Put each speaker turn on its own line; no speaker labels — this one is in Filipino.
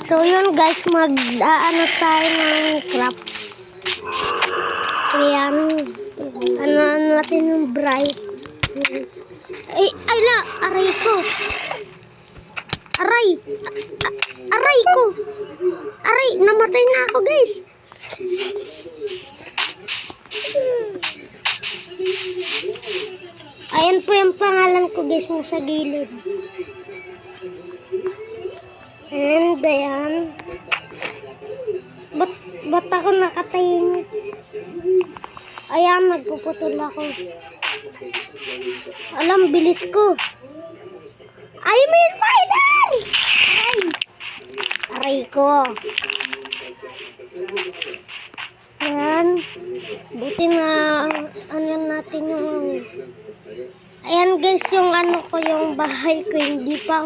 So yun guys, mag-ano tayo ng craft. Ayan. Ano natin yung bright. Ay la, aray ko. Aray. Aray ko. Aray, namatay na ako guys. Ayan po yung pangalan ko guys, nasa gilid. And ayan. Ba't ako nakatahimik? Ayan, magpuputol ako. Alam, bilis ko. Ay, may spider! Aray! Aray ko. Ayan. Buti na, ano natin yung... Ayan guys, yung ano ko, yung bahay ko, hindi pa